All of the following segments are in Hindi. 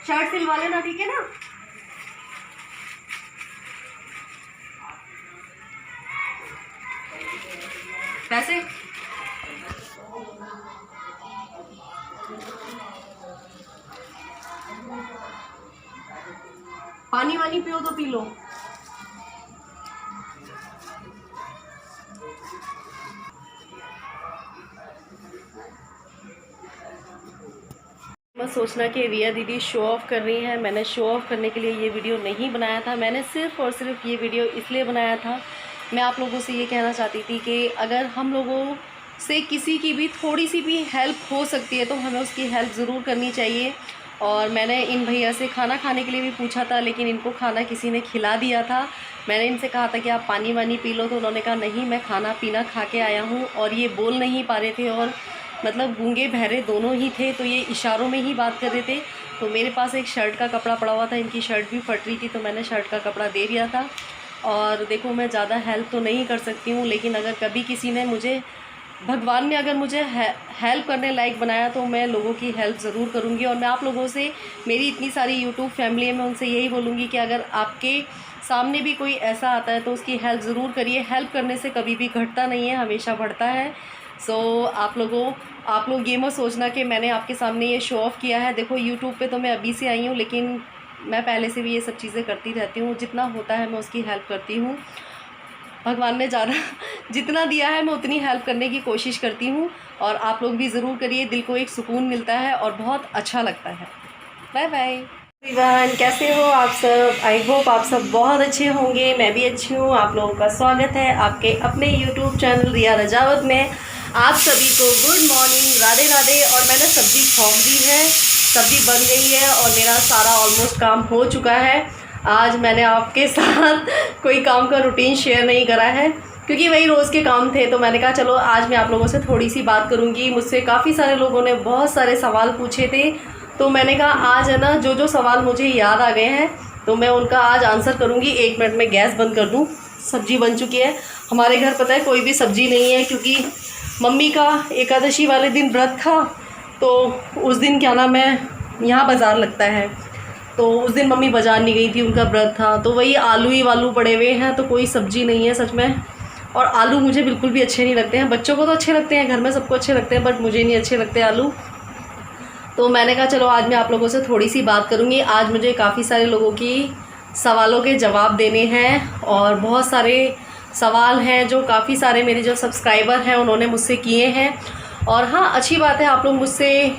शर्ट सिलवा लेना, ठीक है ना। पैसे पानी वानी पियो तो पी लो। मत सोचना कि रिया दीदी शो ऑफ कर रही हैं। मैंने शो ऑफ करने के लिए ये वीडियो नहीं बनाया था। मैंने सिर्फ़ और सिर्फ ये वीडियो इसलिए बनाया था, मैं आप लोगों से ये कहना चाहती थी कि अगर हम लोगों से किसी की भी थोड़ी सी भी हेल्प हो सकती है तो हमें उसकी हेल्प ज़रूर करनी चाहिए। और मैंने इन भैया से खाना खाने के लिए भी पूछा था, लेकिन इनको खाना किसी ने खिला दिया था। मैंने इनसे कहा था कि आप पानी वानी पी लो, तो उन्होंने कहा नहीं, मैं खाना पीना खा के आया हूँ। और ये बोल नहीं पा रहे थे और मतलब गूंगे बहरे दोनों ही थे, तो ये इशारों में ही बात कर रहे थे। तो मेरे पास एक शर्ट का कपड़ा पड़ा हुआ था, इनकी शर्ट भी फट रही थी, तो मैंने शर्ट का कपड़ा दे दिया था। और देखो, मैं ज़्यादा हेल्प तो नहीं कर सकती हूँ, लेकिन अगर कभी किसी ने मुझे, भगवान ने अगर मुझे हेल्प करने लायक बनाया तो मैं लोगों की हेल्प ज़रूर करूँगी। और मैं आप लोगों से, मेरी इतनी सारी यूट्यूब फैमिली है, मैं उनसे यही बोलूँगी कि अगर आपके सामने भी कोई ऐसा आता है तो उसकी हेल्प ज़रूर करिए। हेल्प करने से कभी भी घटता नहीं है, हमेशा बढ़ता है। सो आप लोग ये मत सोचना कि मैंने आपके सामने ये शो ऑफ़ किया है। देखो, यूट्यूब पे तो मैं अभी से आई हूँ, लेकिन मैं पहले से भी ये सब चीज़ें करती रहती हूँ। जितना होता है मैं उसकी हेल्प करती हूँ। भगवान ने ज़्यादा जितना दिया है मैं उतनी हेल्प करने की कोशिश करती हूँ। और आप लोग भी ज़रूर करिए, दिल को एक सुकून मिलता है और बहुत अच्छा लगता है। बाय बाय एवरीवन, कैसे हो आप सब? आई होप आप सब बहुत अच्छे होंगे। मैं भी अच्छी हूँ। आप लोगों का स्वागत है आपके अपने यूट्यूब चैनल रिया रजावत में। आप सभी को गुड मॉर्निंग, राधे राधे। और मैंने सब्ज़ी खौंक दी है, सब्ज़ी बन गई है और मेरा सारा ऑलमोस्ट काम हो चुका है। आज मैंने आपके साथ कोई काम का रूटीन शेयर नहीं करा है, क्योंकि वही रोज़ के काम थे। तो मैंने कहा चलो आज मैं आप लोगों से थोड़ी सी बात करूँगी। मुझसे काफ़ी सारे लोगों ने बहुत सारे सवाल पूछे थे, तो मैंने कहा आज है ना, जो सवाल मुझे याद आ गए हैं तो मैं उनका आज आंसर करूँगी। 1 मिनट में गैस बंद कर दूँ। सब्ज़ी बन चुकी है। हमारे घर पता है कोई भी सब्ज़ी नहीं है, क्योंकि मम्मी का एकादशी वाले दिन व्रत था। तो उस दिन क्या नाम है, यहाँ बाज़ार लगता है, तो उस दिन मम्मी बाज़ार नहीं गई थी, उनका व्रत था। तो वही आलू ही वालू पड़े हुए हैं, तो कोई सब्ज़ी नहीं है सच में। और आलू मुझे बिल्कुल भी अच्छे नहीं लगते हैं। बच्चों को तो अच्छे लगते हैं, घर में सबको अच्छे लगते हैं, बट मुझे नहीं अच्छे लगते आलू। तो मैंने कहा चलो आज मैं आप लोगों से थोड़ी सी बात करूँगी। आज मुझे काफ़ी सारे लोगों की सवालों के जवाब देने हैं, और बहुत सारे सवाल हैं जो काफ़ी सारे मेरे जो सब्सक्राइबर हैं उन्होंने मुझसे किए हैं। और हाँ, अच्छी बात है, आप लोग मुझसे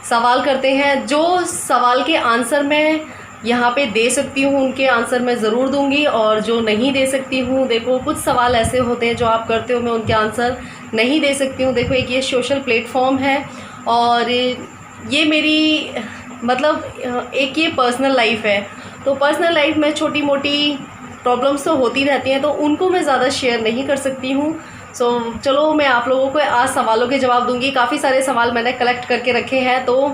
सवाल करते हैं। जो सवाल के आंसर मैं यहाँ पे दे सकती हूँ उनके आंसर मैं ज़रूर दूँगी, और जो नहीं दे सकती हूँ, देखो कुछ सवाल ऐसे होते हैं जो आप करते हो, मैं उनके आंसर नहीं दे सकती हूँ। देखो, एक ये सोशल प्लेटफॉर्म है और ये मेरी मतलब एक ये पर्सनल लाइफ है। तो पर्सनल लाइफ में छोटी मोटी प्रॉब्लम्स तो होती रहती हैं, तो उनको मैं ज़्यादा शेयर नहीं कर सकती हूँ। सो चलो मैं आप लोगों को आज सवालों के जवाब दूंगी। काफ़ी सारे सवाल मैंने कलेक्ट करके रखे हैं, तो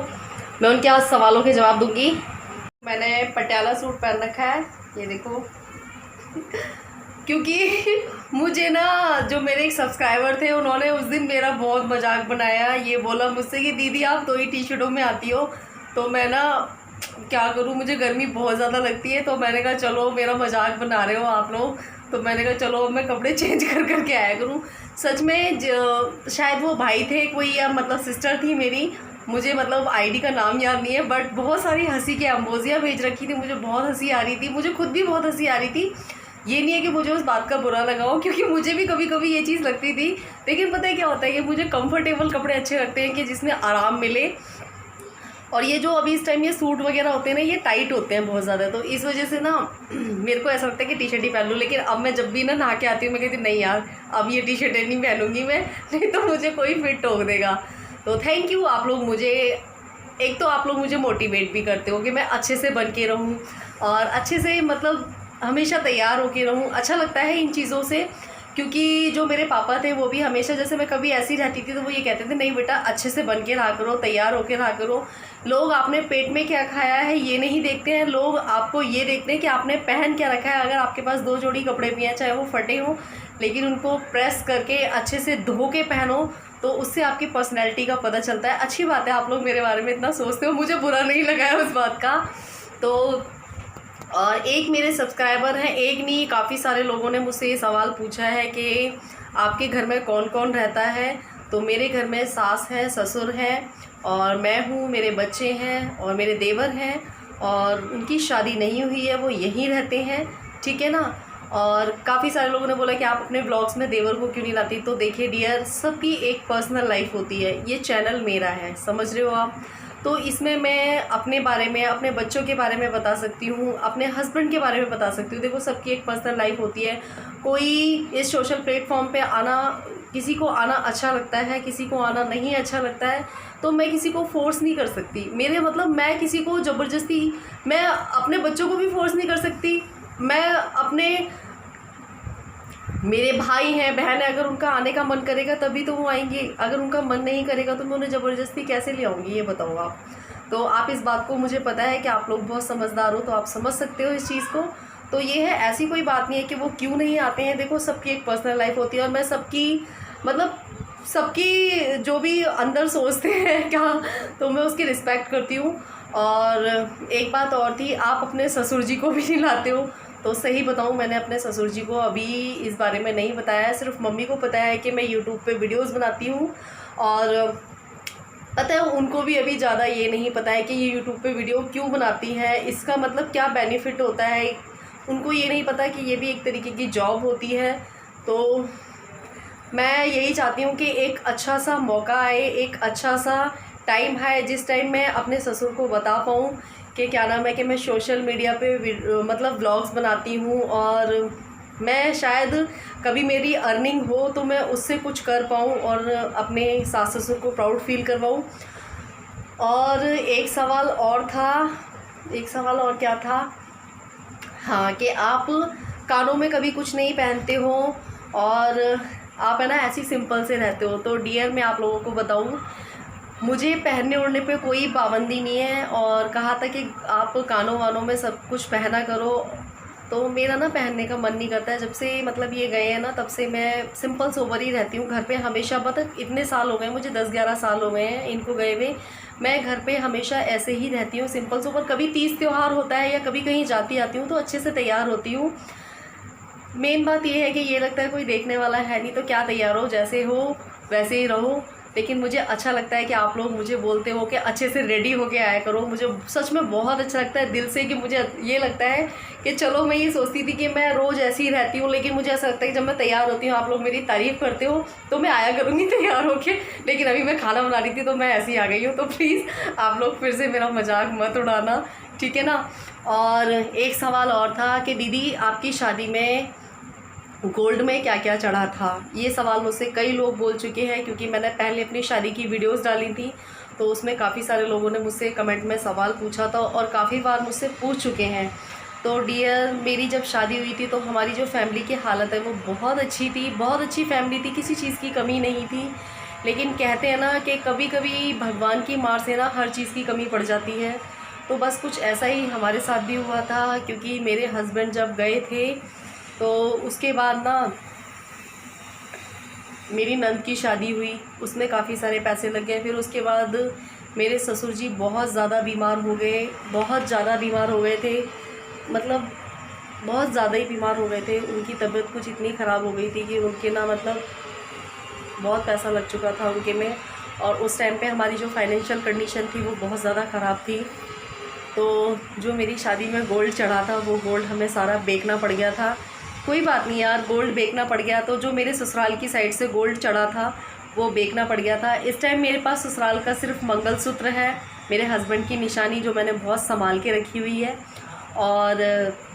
मैं उनके आज सवालों के जवाब दूंगी। मैंने पटियाला सूट पहन रखा है, ये देखो क्योंकि मुझे ना, जो मेरे एक सब्सक्राइबर थे उन्होंने उस दिन मेरा बहुत मजाक बनाया। ये बोला मुझसे कि दीदी आप तो ही टी शर्टों में आती हो। तो मैं ना क्या करूँ, मुझे गर्मी बहुत ज़्यादा लगती है। तो मैंने कहा चलो मेरा मजाक बना रहे हो आप लोग, तो मैंने कहा चलो मैं कपड़े चेंज कर के आया करूँ। सच में शायद वो भाई थे कोई, या मतलब सिस्टर थी मेरी, मुझे मतलब आईडी का नाम याद नहीं है, बट बहुत सारी हंसी की अम्बोजियाँ भेज रखी थी। मुझे बहुत हंसी आ रही थी, मुझे खुद भी बहुत हंसी आ रही थी। ये नहीं है कि मुझे उस बात का बुरा लगा हो, क्योंकि मुझे भी कभी कभी ये चीज़ लगती थी। लेकिन पता है क्या होता है कि मुझे कंफर्टेबल कपड़े अच्छे लगते हैं, कि जिसमें आराम मिले। और ये जो अभी इस टाइम ये सूट वगैरह होते हैं ना, ये टाइट होते हैं बहुत ज़्यादा, तो इस वजह से ना मेरे को ऐसा लगता है कि टी शर्ट ही पहन लूँ। लेकिन अब मैं जब भी ना नहा के आती हूँ, मैं कहती हूँ नहीं यार, अब ये टी शर्टें नहीं पहनूंगी मैं, नहीं तो मुझे कोई फिट टोक देगा। तो थैंक यू, आप लोग मुझे, एक तो आप लोग मुझे मोटिवेट भी करते हो कि मैं अच्छे से बन के रहूँ और अच्छे से मतलब हमेशा तैयार होके रहूँ। अच्छा लगता है इन चीज़ों से, क्योंकि जो मेरे पापा थे वो भी हमेशा, जैसे मैं कभी ऐसी रहती थी तो वो ये कहते थे नहीं बेटा अच्छे से बन के रहा करो, तैयार होके रहा करो। लोग आपने पेट में क्या खाया है ये नहीं देखते हैं, लोग आपको ये देखते हैं कि आपने पहन क्या रखा है। अगर आपके पास 2 जोड़ी कपड़े भी हैं, चाहे वो फटे हों, लेकिन उनको प्रेस करके अच्छे से धो के पहनो, तो उससे आपकी पर्सनैलिटी का पता चलता है। अच्छी बात है आप लोग मेरे बारे में इतना सोचते हो, मुझे बुरा नहीं लगा है उस बात का। तो और एक मेरे सब्सक्राइबर हैं, एक नहीं काफ़ी सारे लोगों ने मुझसे ये सवाल पूछा है कि आपके घर में कौन कौन रहता है। तो मेरे घर में सास है, ससुर है और मैं हूँ, मेरे बच्चे हैं और मेरे देवर हैं, और उनकी शादी नहीं हुई है, वो यहीं रहते हैं, ठीक है ना। और काफ़ी सारे लोगों ने बोला कि आप अपने ब्लॉग्स में देवर को क्यों नहीं लाती। तो देखिए डियर, सबकी एक पर्सनल लाइफ होती है, ये चैनल मेरा है, समझ रहे हो आप। तो इसमें मैं अपने बारे में, अपने बच्चों के बारे में बता सकती हूँ, अपने हस्बैंड के बारे में बता सकती हूँ। देखो सबकी एक पर्सनल लाइफ होती है। कोई इस सोशल प्लेटफॉर्म पे आना, किसी को आना अच्छा लगता है, किसी को आना नहीं अच्छा लगता है, तो मैं किसी को फोर्स नहीं कर सकती। मेरे मतलब मैं किसी को ज़बरदस्ती, मैं अपने बच्चों को भी फोर्स नहीं कर सकती। मैं अपने, मेरे भाई हैं, बहन है, अगर उनका आने का मन करेगा तभी तो वो आएंगे, अगर उनका मन नहीं करेगा तो मैं उन्हें ज़बरदस्ती कैसे ले आऊँगी, ये बताओ आप। तो आप इस बात को, मुझे पता है कि आप लोग बहुत समझदार हो, तो आप समझ सकते हो इस चीज़ को। तो ये है, ऐसी कोई बात नहीं है कि वो क्यों नहीं आते हैं। देखो सबकी एक पर्सनल लाइफ होती है और मैं सबकी, मतलब सबकी जो भी अंदर सोचते हैं क्या, तो मैं उसकी रिस्पेक्ट करती हूँ। और एक बात और थी, आप अपने ससुर जी को भी नहीं लाते हो। तो सही बताऊँ, मैंने अपने ससुर जी को अभी इस बारे में नहीं बताया है, सिर्फ मम्मी को पता है कि मैं यूट्यूब पे वीडियोस बनाती हूँ। और पता है उनको भी अभी ज़्यादा ये नहीं पता है कि ये यूट्यूब पे वीडियो क्यों बनाती हैं, इसका मतलब क्या बेनिफिट होता है। उनको ये नहीं पता कि ये भी एक तरीके की जॉब होती है। तो मैं यही चाहती हूँ कि एक अच्छा सा मौका आए, एक अच्छा सा टाइम है जिस टाइम मैं अपने ससुर को बता पाऊँ कि क्या नाम है कि मैं सोशल मीडिया पे मतलब व्लॉग्स बनाती हूँ, और मैं शायद कभी मेरी अर्निंग हो तो मैं उससे कुछ कर पाऊँ और अपने सास ससुर को प्राउड फील करवाऊँ। और एक सवाल और था, एक सवाल और क्या था, हाँ, कि आप कानों में कभी कुछ नहीं पहनते हो और आप है ना ऐसी सिंपल से रहते हो। तो डियर, मैं आप लोगों को बताऊँ, मुझे पहनने ओढ़ने पे कोई पाबंदी नहीं है। और कहा था कि आप कानों वानों में सब कुछ पहना करो, तो मेरा ना पहनने का मन नहीं करता है। जब से मतलब ये गए हैं ना, तब से मैं सिंपल सोबर ही रहती हूँ घर पे हमेशा। मतलब इतने साल हो गए मुझे, 10-11 साल हो गए हैं इनको गए हुए। मैं घर पे हमेशा ऐसे ही रहती हूँ, सिंपल सोबर। कभी तीज त्यौहार होता है या कभी कहीं जाती आती हूँ तो अच्छे से तैयार होती हूँ। मेन बात ये है कि ये लगता है कोई देखने वाला है नहीं, तो क्या तैयार हो, जैसे हो वैसे ही रहो। लेकिन मुझे अच्छा लगता है कि आप लोग मुझे बोलते हो कि अच्छे से रेडी होके आया करो। मुझे सच में बहुत अच्छा लगता है दिल से, कि मुझे ये लगता है कि चलो, मैं ये सोचती थी कि मैं रोज़ ऐसी ही रहती हूँ, लेकिन मुझे ऐसा लगता है कि जब मैं तैयार होती हूँ, आप लोग मेरी तारीफ़ करते हो, तो मैं आया करूँगी तैयार होके। लेकिन अभी मैं खाना बना रही थी तो मैं ऐसी आ गई हूँ। तो प्लीज़ आप लोग फिर से मेरा मजाक मत उड़ाना, ठीक है ना। और एक सवाल और था कि दीदी आपकी शादी में गोल्ड में क्या क्या चढ़ा था। ये सवाल मुझसे कई लोग बोल चुके हैं, क्योंकि मैंने पहले अपनी शादी की वीडियोस डाली थी, तो उसमें काफ़ी सारे लोगों ने मुझसे कमेंट में सवाल पूछा था और काफ़ी बार मुझसे पूछ चुके हैं। तो डियर, मेरी जब शादी हुई थी तो हमारी जो फैमिली की हालत है वो बहुत अच्छी थी, बहुत अच्छी फैमिली थी, किसी चीज़ की कमी नहीं थी। लेकिन कहते हैं ना कि कभी कभी भगवान की मार से ना हर चीज़ की कमी पड़ जाती है। तो बस कुछ ऐसा ही हमारे साथ भी हुआ था, क्योंकि मेरे हस्बैंड जब गए थे तो उसके बाद ना मेरी नंद की शादी हुई, उसमें काफ़ी सारे पैसे लग गए। फिर उसके बाद मेरे ससुर जी बहुत ज़्यादा बीमार हो गए, बहुत ज़्यादा बीमार हो गए थे, मतलब बहुत ज़्यादा ही बीमार हो गए थे। उनकी तबीयत कुछ इतनी ख़राब हो गई थी कि उनके ना मतलब बहुत पैसा लग चुका था उनके में। और उस टाइम पे हमारी जो फाइनेंशियल कंडीशन थी वो बहुत ज़्यादा ख़राब थी। तो जो मेरी शादी में गोल्ड चढ़ा था वो गोल्ड हमें सारा बेचना पड़ गया था। कोई बात नहीं यार, गोल्ड बेचना पड़ गया तो जो मेरे ससुराल की साइड से गोल्ड चढ़ा था वो बेचना पड़ गया था। इस टाइम मेरे पास ससुराल का सिर्फ मंगलसूत्र है, मेरे हस्बैंड की निशानी, जो मैंने बहुत संभाल के रखी हुई है। और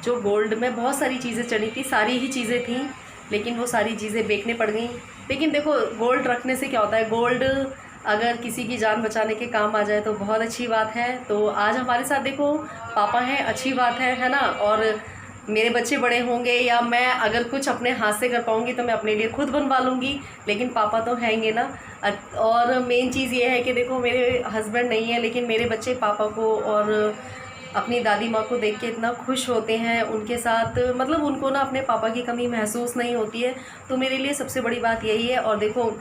जो गोल्ड में बहुत सारी चीज़ें चढ़ी थी, सारी ही चीज़ें थी, लेकिन वो सारी चीज़ें बेचने पड़ गई। लेकिन देखो, गोल्ड रखने से क्या होता है, गोल्ड अगर किसी की जान बचाने के काम आ जाए तो बहुत अच्छी बात है। तो आज हमारे साथ देखो पापा हैं, अच्छी बात है ना। और मेरे बच्चे बड़े होंगे या मैं अगर कुछ अपने हाथ से कर पाऊँगी तो मैं अपने लिए खुद बनवा लूँगी, लेकिन पापा तो हैंगे ना। और मेन चीज़ ये है कि देखो, मेरे हस्बैंड नहीं है, लेकिन मेरे बच्चे पापा को और अपनी दादी माँ को देख के इतना खुश होते हैं, उनके साथ मतलब उनको ना अपने पापा की कमी महसूस नहीं होती है। तो मेरे लिए सबसे बड़ी बात यही है। और देखो,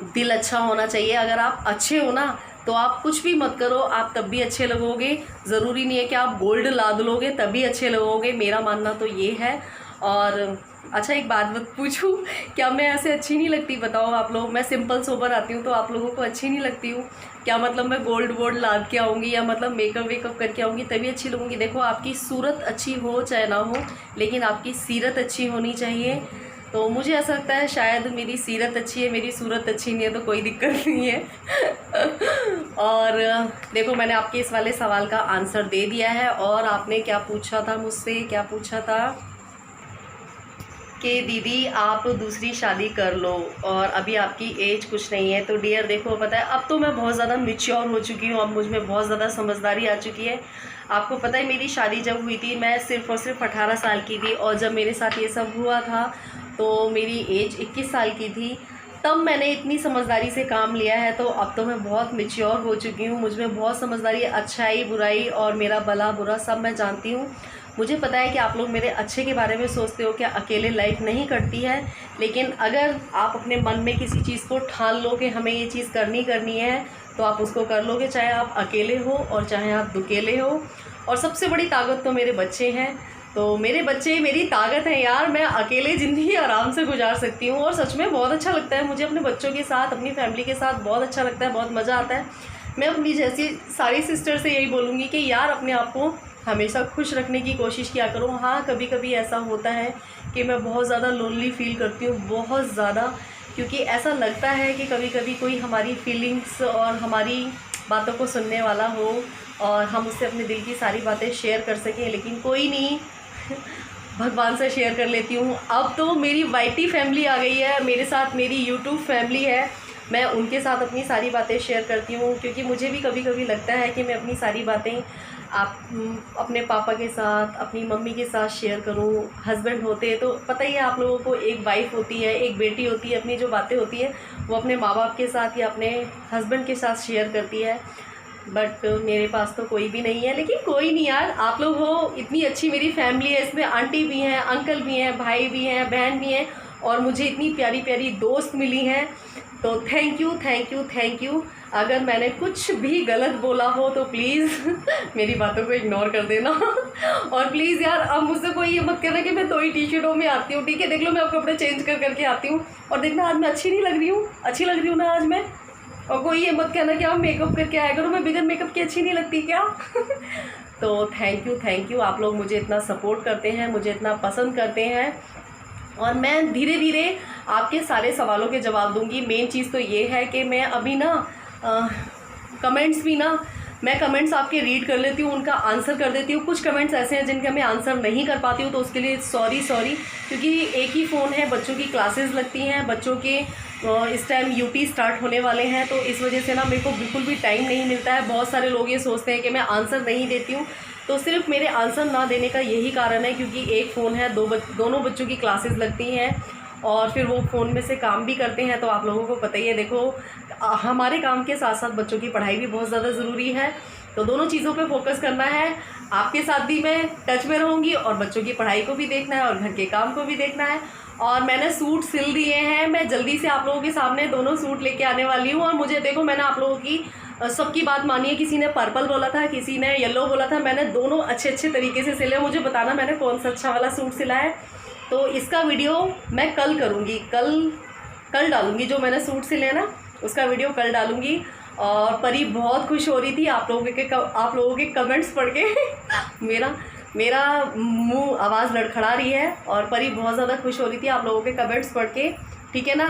दिल अच्छा होना चाहिए। अगर आप अच्छे हो ना तो आप कुछ भी मत करो, आप तब भी अच्छे लगोगे। ज़रूरी नहीं है कि आप गोल्ड लाद लोगे तभी अच्छे लगोगे, मेरा मानना तो ये है। और अच्छा एक बात मत पूछूं, क्या मैं ऐसे अच्छी नहीं लगती बताओ आप लोग? मैं सिंपल सोबर आती हूँ तो आप लोगों को अच्छी नहीं लगती हूँ क्या? मतलब मैं गोल्ड वोल्ड लाद के आऊँगी या मतलब मेकअप वेकअप करके आऊँगी तभी अच्छी लगूँगी? देखो आपकी सूरत अच्छी हो चाहे ना हो, लेकिन आपकी सीरत अच्छी होनी चाहिए। तो मुझे ऐसा लगता है शायद मेरी सीरत अच्छी है, मेरी सूरत अच्छी नहीं है तो कोई दिक्कत नहीं है। और देखो मैंने आपके इस वाले सवाल का आंसर दे दिया है। और आपने क्या पूछा था मुझसे, क्या पूछा था कि दीदी आप दूसरी शादी कर लो और अभी आपकी एज कुछ नहीं है। तो डियर देखो पता है अब तो मैं बहुत ज़्यादा मैच्योर हो चुकी हूँ, अब मुझ में बहुत ज़्यादा समझदारी आ चुकी है। आपको पता है मेरी शादी जब हुई थी मैं सिर्फ़ और सिर्फ 18 साल की थी, और जब मेरे साथ ये सब हुआ था तो मेरी एज 21 साल की थी। तब मैंने इतनी समझदारी से काम लिया है, तो अब तो मैं बहुत मैच्योर हो चुकी हूँ। मुझ में बहुत समझदारी है, अच्छाई बुराई और मेरा भला बुरा सब मैं जानती हूँ। मुझे पता है कि आप लोग मेरे अच्छे के बारे में सोचते हो कि अकेले लाइफ नहीं कटती है, लेकिन अगर आप अपने मन में किसी चीज़ को ठान लो कि हमें ये चीज़ करनी है तो आप उसको कर लोगे, चाहे आप अकेले हो और चाहे आप दुकेले हो। और सबसे बड़ी ताकत तो मेरे बच्चे हैं, तो मेरे बच्चे मेरी ताकत है यार। मैं अकेले ज़िंदगी आराम से गुजार सकती हूँ और सच में बहुत अच्छा लगता है मुझे अपने बच्चों के साथ, अपनी फैमिली के साथ बहुत अच्छा लगता है, बहुत मज़ा आता है। मैं अपनी जैसी सारी सिस्टर से यही बोलूँगी कि यार अपने आप को हमेशा खुश रखने की कोशिश किया करो। हाँ कभी कभी ऐसा होता है कि मैं बहुत ज़्यादा लोनली फील करती हूँ, बहुत ज़्यादा, क्योंकि ऐसा लगता है कि कभी कभी कोई हमारी फीलिंग्स और हमारी बातों को सुनने वाला हो और हम उससे अपने दिल की सारी बातें शेयर कर सकें, लेकिन कोई नहीं, भगवान से शेयर कर लेती हूँ। अब तो मेरी वाईटी फैमिली आ गई है मेरे साथ, मेरी यूट्यूब फैमिली है, मैं उनके साथ अपनी सारी बातें शेयर करती हूँ, क्योंकि मुझे भी कभी कभी लगता है कि मैं अपनी सारी बातें आप अपने पापा के साथ, अपनी मम्मी के साथ शेयर करूँ। हस्बैंड होते हैं तो पता ही है आप लोगों को, एक वाइफ होती है, एक बेटी होती है, अपनी जो बातें होती है वो अपने माँ बाप के साथ या अपने हस्बैंड के साथ शेयर करती है। बट मेरे पास तो कोई भी नहीं है, लेकिन कोई नहीं यार, आप लोग हो, इतनी अच्छी मेरी फैमिली है, इसमें आंटी भी हैं, अंकल भी हैं, भाई भी हैं, बहन भी हैं, और मुझे इतनी प्यारी प्यारी दोस्त मिली हैं। तो thank you thank you thank you. अगर मैंने कुछ भी गलत बोला हो तो प्लीज़ मेरी बातों को इग्नोर कर देना। और प्लीज़ यार अब मुझसे कोई ये मत करना कि मैं 2 ही टी शर्टों में आती हूँ, ठीक है? देख लो मैं अब कपड़े चेंज कर करके आती हूँ और देखना आज मैं अच्छी नहीं लग रही हूँ, अच्छी लग रही हूँ ना आज मैं? और कोई ये मत कहना कि आप मेकअप करके आया करो, मैं बिगर मेकअप की अच्छी नहीं लगती क्या? तो थैंक यू आप लोग मुझे इतना सपोर्ट करते हैं, मुझे इतना पसंद करते हैं, और मैं धीरे धीरे आपके सारे सवालों के जवाब दूंगी। मेन चीज़ तो ये है कि मैं अभी ना कमेंट्स भी ना, मैं कमेंट्स आपके रीड कर लेती हूँ, उनका आंसर कर देती हूँ। कुछ कमेंट्स ऐसे हैं जिनका मैं आंसर नहीं कर पाती हूँ, तो उसके लिए सॉरी, क्योंकि एक ही फ़ोन है, बच्चों की क्लासेस लगती हैं, बच्चों के इस टाइम यूटी स्टार्ट होने वाले हैं, तो इस वजह से ना मेरे को बिल्कुल भी टाइम नहीं मिलता है। बहुत सारे लोग ये सोचते हैं कि मैं आंसर नहीं देती हूँ, तो सिर्फ मेरे आंसर ना देने का यही कारण है क्योंकि एक फ़ोन है, दोनों बच्चों की क्लासेस लगती हैं और फिर वो फ़ोन में से काम भी करते हैं। तो आप लोगों को पता ही है, देखो हमारे काम के साथ साथ बच्चों की पढ़ाई भी बहुत ज़्यादा ज़रूरी है, तो दोनों चीज़ों पे फोकस करना है। आपके साथ भी मैं टच में रहूँगी और बच्चों की पढ़ाई को भी देखना है और घर के काम को भी देखना है। और मैंने सूट सिल दिए हैं, मैं जल्दी से आप लोगों के सामने दोनों सूट लेके आने वाली हूँ। और मुझे देखो, मैंने आप लोगों की सबकी बात मानी है, किसी ने पर्पल बोला था, किसी ने येलो बोला था, मैंने दोनों अच्छे तरीके से सिले। मुझे बताना मैंने कौन सा अच्छा वाला सूट सिला है। तो इसका वीडियो मैं कल करूँगी, कल डालूँगी, जो मैंने सूट सिले ना उसका वीडियो कल डालूँगी। और परी बहुत खुश हो रही थी आप लोगों के कमेंट्स पढ़ के मेरा मुंह आवाज़ लड़खड़ा रही है, और परी बहुत ज़्यादा खुश हो रही थी आप लोगों के कमेंट्स पढ़ के, ठीक है ना।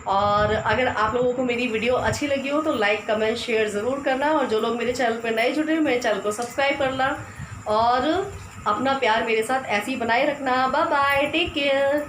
और अगर आप लोगों को मेरी वीडियो अच्छी लगी हो तो लाइक कमेंट शेयर ज़रूर करना, और जो लोग मेरे चैनल पर नए जुड़े हैं मेरे चैनल को सब्सक्राइब करना, और अपना प्यार मेरे साथ ऐसे ही बनाए रखना। Bye bye, take care.